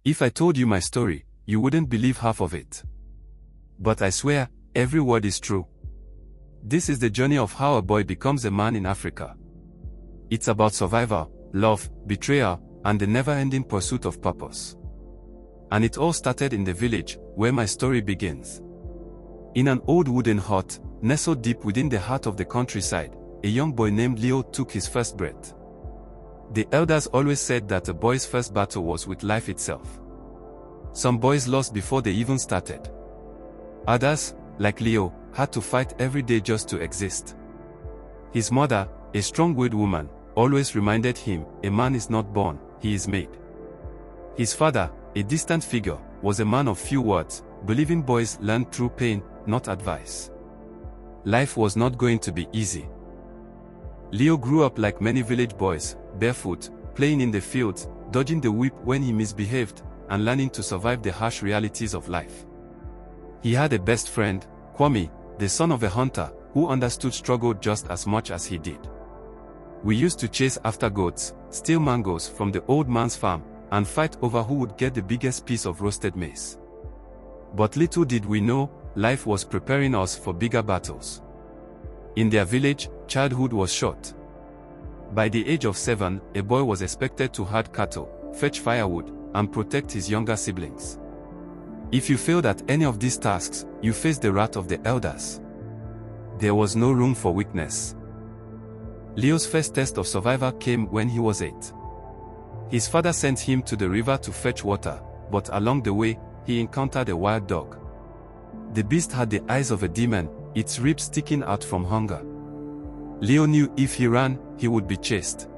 If I told you my story, you wouldn't believe half of it. But I swear, every word is true. This is the journey of how a boy becomes a man in Africa. It's about survival, love, betrayal, and the never-ending pursuit of purpose. And it all started in the village, where my story begins. In an old wooden hut, nestled deep within the heart of the countryside, a young boy named Leo took his first breath. The elders always said that a boy's first battle was with life itself. Some boys lost before they even started. Others, like Leo, had to fight every day just to exist. His mother, a strong-willed woman, always reminded him, a man is not born, he is made. His father, a distant figure, was a man of few words, believing boys learn through pain, not advice. Life was not going to be easy. Leo grew up like many village boys, barefoot, playing in the fields, dodging the whip when he misbehaved, and learning to survive the harsh realities of life. He had a best friend, Kwame, the son of a hunter, who understood struggle just as much as he did. We used to chase after goats, steal mangoes from the old man's farm, and fight over who would get the biggest piece of roasted maize. But little did we know, life was preparing us for bigger battles. In their village, childhood was short. By the age of 7, a boy was expected to herd cattle, fetch firewood, and protect his younger siblings. If you failed at any of these tasks, you faced the wrath of the elders. There was no room for weakness. Leo's first test of survival came when he was 8. His father sent him to the river to fetch water, but along the way, he encountered a wild dog. The beast had the eyes of a demon, its ribs sticking out from hunger. Leo knew if he ran, he would be chased.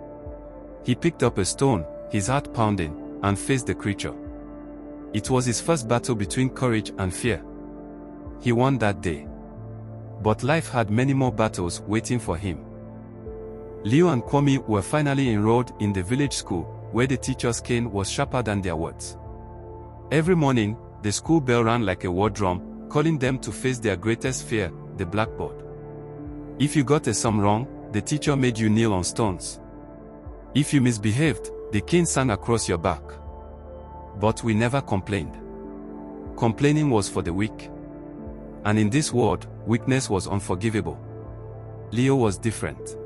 He picked up a stone, his heart pounding, and faced the creature. It was his first battle between courage and fear. He won that day. But life had many more battles waiting for him. Leo and Kwame were finally enrolled in the village school, where the teacher's cane was sharper than their words. Every morning, the school bell rang like a war drum, calling them to face their greatest fear, the blackboard. If you got a sum wrong, the teacher made you kneel on stones. If you misbehaved, the cane sang across your back. But we never complained. Complaining was for the weak. And in this world, weakness was unforgivable. Leo was different.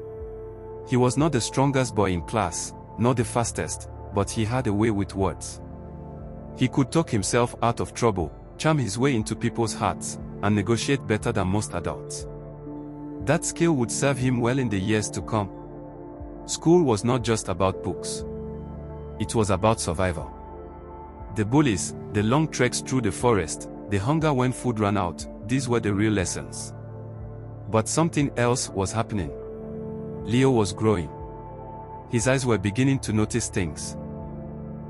He was not the strongest boy in class, nor the fastest, but he had a way with words. He could talk himself out of trouble, charm his way into people's hearts, and negotiate better than most adults. That skill would serve him well in the years to come. School was not just about books. It was about survival. The bullies, the long treks through the forest, the hunger when food ran out, these were the real lessons. But something else was happening. Leo was growing. His eyes were beginning to notice things.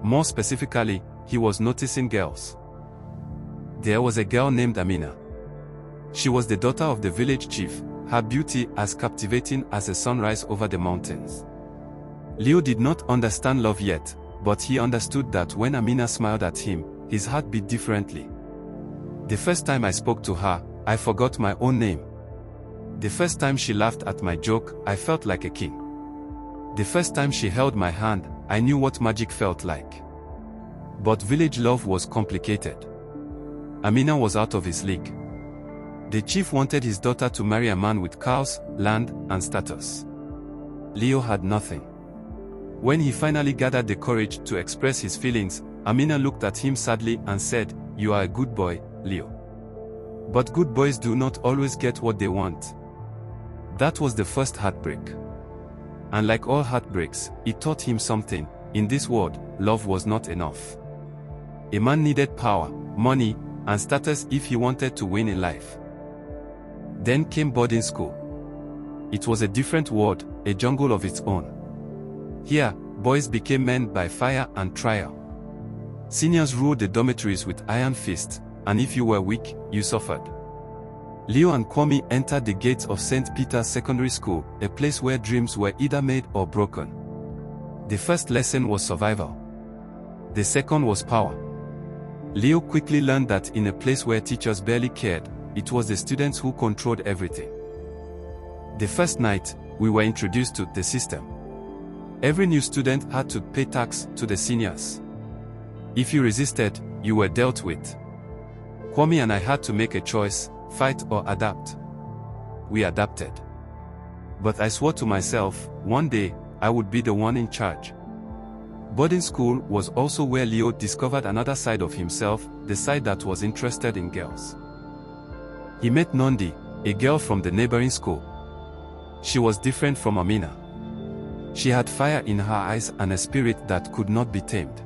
More specifically, he was noticing girls. There was a girl named Amina. She was the daughter of the village chief, her beauty as captivating as a sunrise over the mountains. Leo did not understand love yet, but he understood that when Amina smiled at him, his heart beat differently. The first time I spoke to her, I forgot my own name. The first time she laughed at my joke, I felt like a king. The first time she held my hand, I knew what magic felt like. But village love was complicated. Amina was out of his league. The chief wanted his daughter to marry a man with cows, land, and status. Leo had nothing. When he finally gathered the courage to express his feelings, Amina looked at him sadly and said, "You are a good boy, Leo. But good boys do not always get what they want." That was the first heartbreak. And like all heartbreaks, it taught him something. In this world, love was not enough. A man needed power, money, and status if he wanted to win in life. Then came boarding school. It was a different world, a jungle of its own. Here, boys became men by fire and trial. Seniors ruled the dormitories with iron fists, and if you were weak, you suffered. Leo and Kwame entered the gates of St. Peter's Secondary School, a place where dreams were either made or broken. The first lesson was survival. The second was power. Leo quickly learned that in a place where teachers barely cared, it was the students who controlled everything. The first night, we were introduced to the system. Every new student had to pay tax to the seniors. If you resisted, you were dealt with. Kwame and I had to make a choice, fight or adapt. We adapted. But I swore to myself, one day, I would be the one in charge. Boarding school was also where Leo discovered another side of himself, the side that was interested in girls. He met Nondi, a girl from the neighboring school. She was different from Amina. She had fire in her eyes and a spirit that could not be tamed.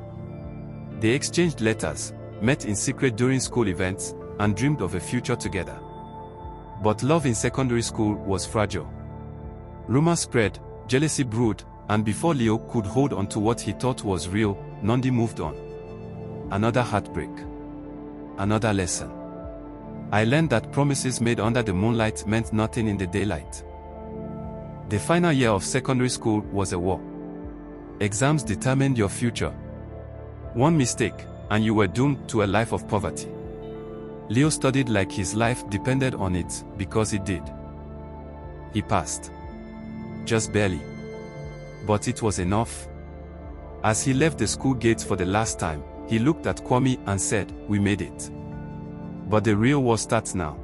They exchanged letters, met in secret during school events, and dreamed of a future together. But love in secondary school was fragile. Rumors spread, jealousy brewed, and before Leo could hold on to what he thought was real, Nondi moved on. Another heartbreak. Another lesson. I learned that promises made under the moonlight meant nothing in the daylight. The final year of secondary school was a war. Exams determined your future. One mistake, and you were doomed to a life of poverty. Leo studied like his life depended on it, because it did. He passed. Just barely. But it was enough. As he left the school gates for the last time, he looked at Kwame and said, "We made it." But the real war starts now.